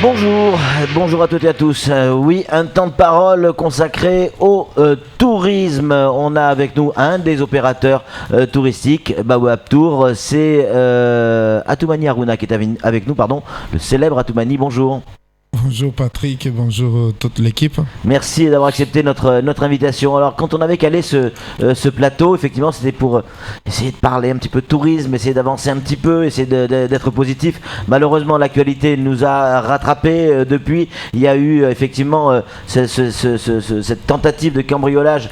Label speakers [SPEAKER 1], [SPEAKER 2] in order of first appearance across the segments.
[SPEAKER 1] Bonjour à toutes et à tous. Oui, un temps de parole consacré au tourisme. On a avec nous un des opérateurs touristiques, Baobab Tour. C'est Atoumani Harouna qui est avec nous, le célèbre Atoumani. Bonjour.
[SPEAKER 2] Bonjour Patrick et bonjour toute l'équipe.
[SPEAKER 1] Merci d'avoir accepté notre invitation. Alors quand on avait calé ce plateau, effectivement c'était pour essayer de parler un petit peu de tourisme, essayer d'avancer un petit peu, essayer d'être positif. Malheureusement l'actualité nous a rattrapés depuis. Il y a eu effectivement cette tentative de cambriolage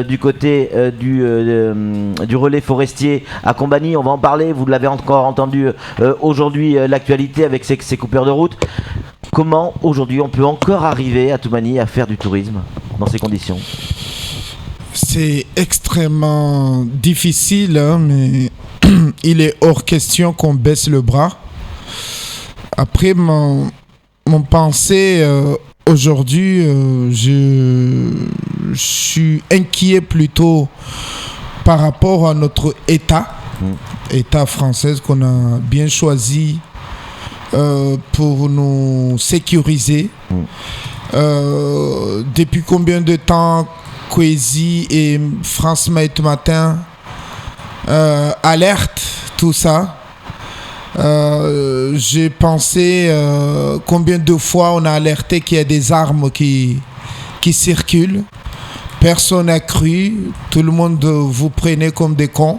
[SPEAKER 1] du côté du relais forestier à Combani. On va en parler, vous l'avez encore entendu aujourd'hui, l'actualité avec ces coupures de route. Comment aujourd'hui on peut encore arriver à Toumani à faire du tourisme dans ces conditions ?
[SPEAKER 2] C'est extrêmement difficile, mais il est hors question qu'on baisse le bras. Après, mon pensée aujourd'hui, je suis inquiet plutôt par rapport à notre État français qu'on a bien choisi pour nous sécuriser. Depuis combien de temps Kwesi et France Maït Matin alertent tout ça? J'ai pensé combien de fois on a alerté qu'il y a des armes qui circulent. Personne n'a cru. Tout le monde vous prenait comme des cons.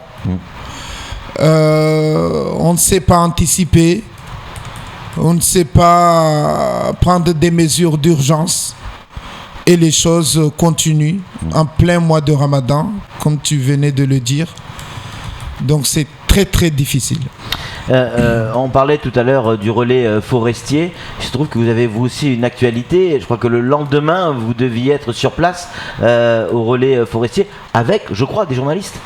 [SPEAKER 2] On ne sait pas anticiper. On ne sait pas prendre des mesures d'urgence et les choses continuent en plein mois de Ramadan, comme tu venais de le dire. Donc c'est très très difficile.
[SPEAKER 1] On parlait tout à l'heure du relais forestier. Il se trouve que vous avez vous aussi une actualité. Je crois que le lendemain, vous deviez être sur place au relais forestier avec, je crois, des journalistes.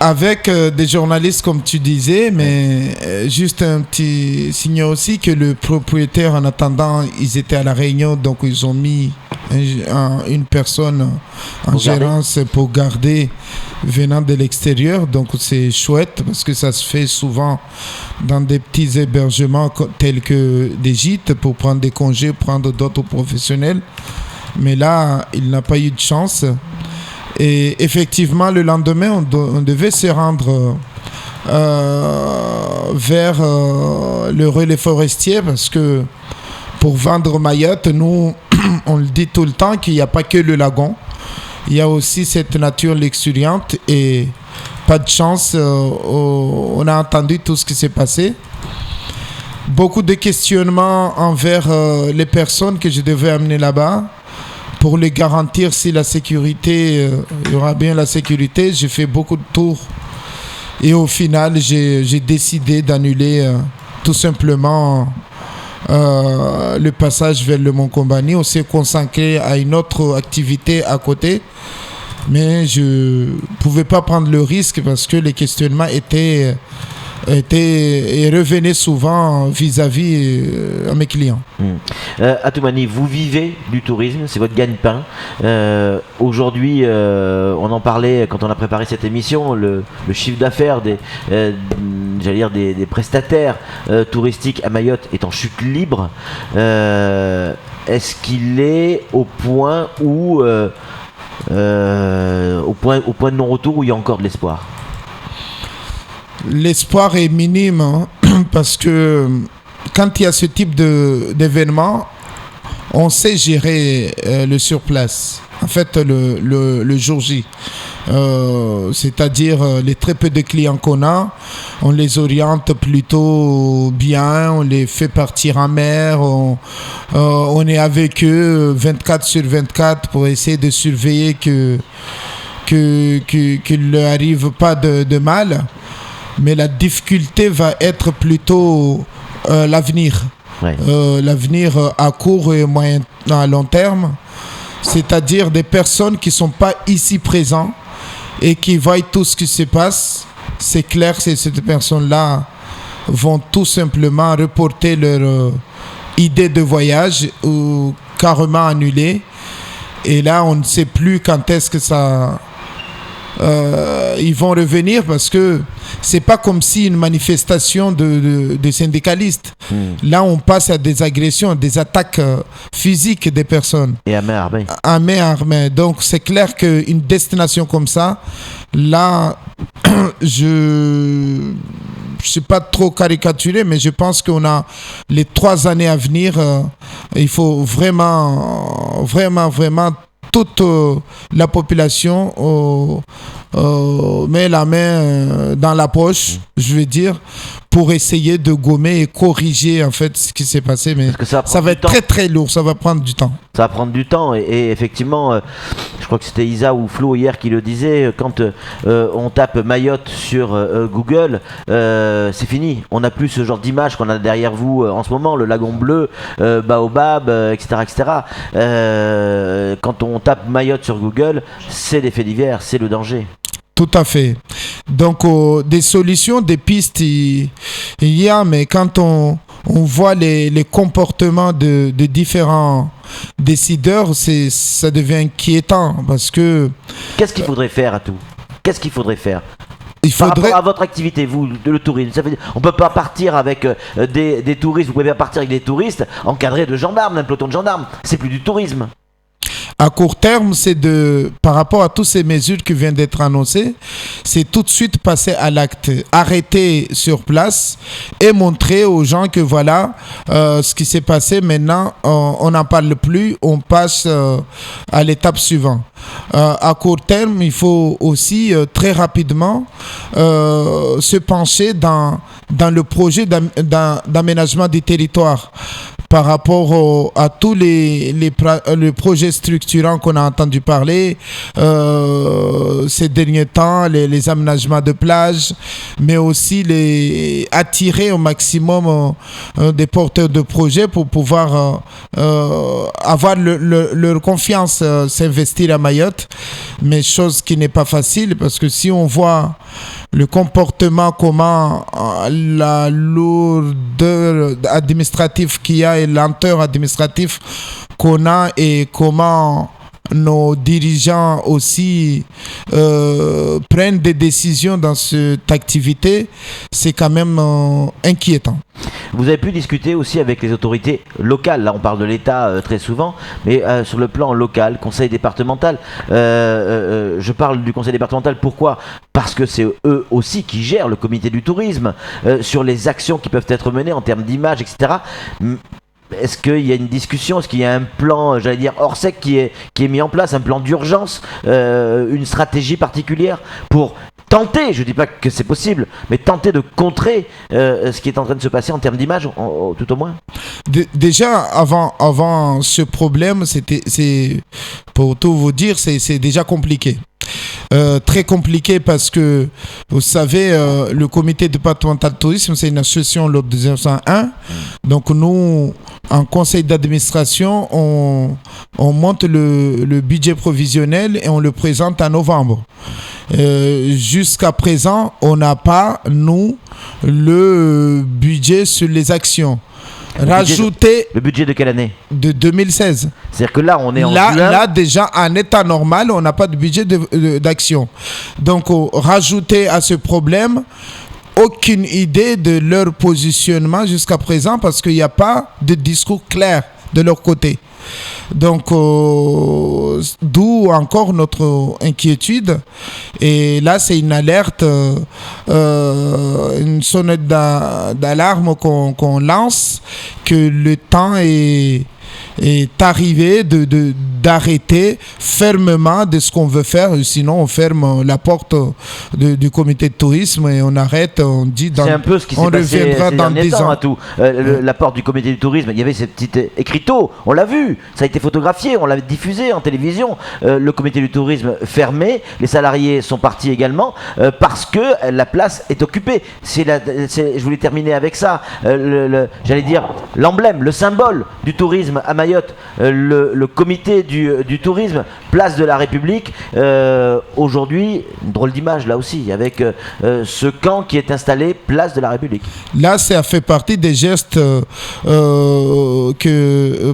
[SPEAKER 2] Avec des journalistes comme tu disais, mais juste un petit signe aussi que le propriétaire, en attendant, ils étaient à la réunion, donc ils ont mis une personne en gérance pour garder venant de l'extérieur. Donc c'est chouette parce que ça se fait souvent dans des petits hébergements tels que des gîtes pour prendre des congés, prendre d'autres professionnels. Mais là, il n'a pas eu de chance. Et effectivement, le lendemain, on devait se rendre vers le relais forestier parce que pour vendre Mayotte, nous, on le dit tout le temps qu'il n'y a pas que le lagon. Il y a aussi cette nature luxuriante et pas de chance, on a entendu tout ce qui s'est passé. Beaucoup de questionnements envers les personnes que je devais amener là-bas. Pour les garantir si la sécurité, il y aura bien la sécurité. J'ai fait beaucoup de tours et au final, j'ai décidé d'annuler tout simplement le passage vers le Mont Combani. On s'est consacré à une autre activité à côté, mais je ne pouvais pas prendre le risque parce que les questionnements étaient et revenaient souvent vis-à-vis à mes clients.
[SPEAKER 1] Atoumani, vous vivez du tourisme, c'est votre gagne-pain. Aujourd'hui, on en parlait quand on a préparé cette émission, le chiffre d'affaires des prestataires touristiques à Mayotte est en chute libre. Est-ce qu'il est au point où au point de non-retour où il y a encore de l'espoir?
[SPEAKER 2] L'espoir est minime parce que quand il y a ce type d'événement, on sait gérer le surplace. En fait, le jour J. C'est-à-dire les très peu de clients qu'on a, on les oriente plutôt bien, on les fait partir en mer, on est avec eux 24/24 pour essayer de surveiller qu'il ne leur arrive pas de mal. Mais la difficulté va être plutôt l'avenir. Ouais. L'avenir à court et moyen, à long terme. C'est-à-dire des personnes qui ne sont pas ici présentes et qui voient tout ce qui se passe. C'est clair que ces personnes-là vont tout simplement reporter leur idée de voyage ou carrément annuler. Et là, on ne sait plus quand est-ce que ça ils vont revenir parce que c'est pas comme si une manifestation de syndicalistes. Là, on passe à des agressions, des attaques physiques des personnes.
[SPEAKER 1] Et à main armée.
[SPEAKER 2] À main armée. Donc, c'est clair qu'une destination comme ça, là, je sais pas trop caricaturer, mais je pense qu'on a les 3 années à venir. Il faut vraiment toute la population met la main dans la poche, je veux dire, pour essayer de gommer et corriger en fait ce qui s'est passé. Mais ça va être très très lourd, ça va prendre du temps.
[SPEAKER 1] Ça va prendre du temps et effectivement, je crois que c'était Isa ou Flo hier qui le disait, quand on tape Mayotte sur Google, c'est fini. On n'a plus ce genre d'image qu'on a derrière vous en ce moment, le lagon bleu, Baobab, etc. Quand on tape Mayotte sur Google, c'est des faits divers, c'est le danger.
[SPEAKER 2] Tout à fait. Donc, des solutions, des pistes, il y a, mais quand on voit les comportements de différents décideurs, ça devient inquiétant parce que...
[SPEAKER 1] Qu'est-ce qu'il faudrait faire à tout ? Qu'est-ce qu'il faudrait faire ? Par rapport à votre activité, vous, le tourisme, ça veut dire, on peut pas partir avec des touristes, vous pouvez pas partir avec des touristes encadrés de gendarmes, d'un peloton de gendarmes. C'est plus du tourisme.
[SPEAKER 2] À court terme, c'est par rapport à toutes ces mesures qui viennent d'être annoncées, c'est tout de suite passer à l'acte, arrêter sur place et montrer aux gens que voilà ce qui s'est passé. Maintenant, on n'en parle plus, on passe à l'étape suivante. À court terme, il faut aussi très rapidement se pencher dans le projet d'aménagement du territoire. Par rapport à tous les projets structurants qu'on a entendu parler ces derniers temps, les aménagements de plage, mais aussi attirer au maximum des porteurs de projets pour pouvoir avoir leur confiance, s'investir à Mayotte, mais chose qui n'est pas facile parce que si on voit le comportement, comment la lourdeur administrative qu'il y a et lenteur administrative qu'on a et comment nos dirigeants aussi prennent des décisions dans cette activité, c'est quand même inquiétant.
[SPEAKER 1] Vous avez pu discuter aussi avec les autorités locales. Là, on parle de l'État très souvent, mais sur le plan local, conseil départemental. Je parle du conseil départemental. Pourquoi ? Parce que c'est eux aussi qui gèrent le comité du tourisme sur les actions qui peuvent être menées en termes d'image, etc. Est-ce qu'il y a une discussion ? Est-ce qu'il y a un plan, j'allais dire, hors sec qui est mis en place, un plan d'urgence, une stratégie particulière pour tenter, je ne dis pas que c'est possible, mais tenter de contrer ce qui est en train de se passer en termes d'image, tout au moins ?
[SPEAKER 2] Déjà, avant ce problème, pour tout vous dire, c'est déjà compliqué. Très compliqué parce que, vous savez, le comité départemental de tourisme, c'est une association lors de 1901. Donc nous, en conseil d'administration, on monte le budget provisionnel et on le présente en novembre. Jusqu'à présent, on n'a pas, nous, le budget sur les actions.
[SPEAKER 1] Le budget de quelle année ?
[SPEAKER 2] De 2016.
[SPEAKER 1] C'est-à-dire que là, on est en juin.
[SPEAKER 2] Là, déjà, en état normal, on n'a pas de budget d'action. Donc, rajouter à ce problème, aucune idée de leur positionnement jusqu'à présent parce qu'il n'y a pas de discours clair de leur côté. Donc, d'où encore notre inquiétude. Et là, c'est une alerte, une sonnette d'alarme qu'on lance, que le temps est arrivé d'arrêter fermement de ce qu'on veut faire, sinon on ferme la porte du comité de tourisme et on arrête, on dit
[SPEAKER 1] c'est un peu ce qui s'est passé ces derniers temps à tout. La porte du comité du tourisme, il y avait cette petite écriteau, on l'a vu, ça a été photographié, on l'a diffusé en télévision, le comité du tourisme fermé, les salariés sont partis également parce que la place est occupée. Je voulais terminer avec ça, j'allais dire l'emblème, le symbole du tourisme à Mayotte, Mayotte, le comité du tourisme, place de la République, aujourd'hui, une drôle d'image là aussi, avec ce camp qui est installé place de la République.
[SPEAKER 2] Là, ça fait partie des gestes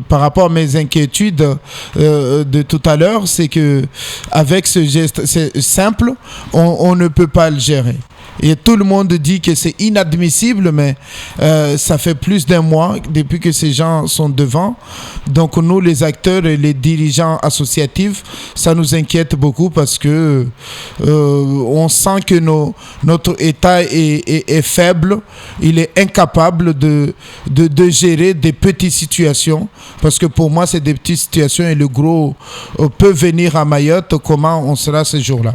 [SPEAKER 2] par rapport à mes inquiétudes de tout à l'heure, c'est que avec ce geste, c'est simple, on ne peut pas le gérer. Et tout le monde dit que c'est inadmissible, mais ça fait plus d'un mois depuis que ces gens sont devant. Donc nous, les acteurs et les dirigeants associatifs, ça nous inquiète beaucoup parce que on sent que notre État est faible. Il est incapable de gérer des petites situations. Parce que pour moi, c'est des petites situations et le gros peut venir à Mayotte. Comment on sera ce jour-là?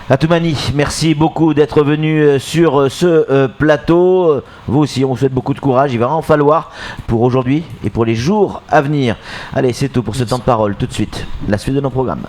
[SPEAKER 1] Atoumani, merci beaucoup d'être venu sur ce plateau. Vous aussi, on vous souhaite beaucoup de courage. Il va en falloir pour aujourd'hui et pour les jours à venir. Allez, c'est tout pour ce temps de parole. Tout de suite, la suite de nos programmes.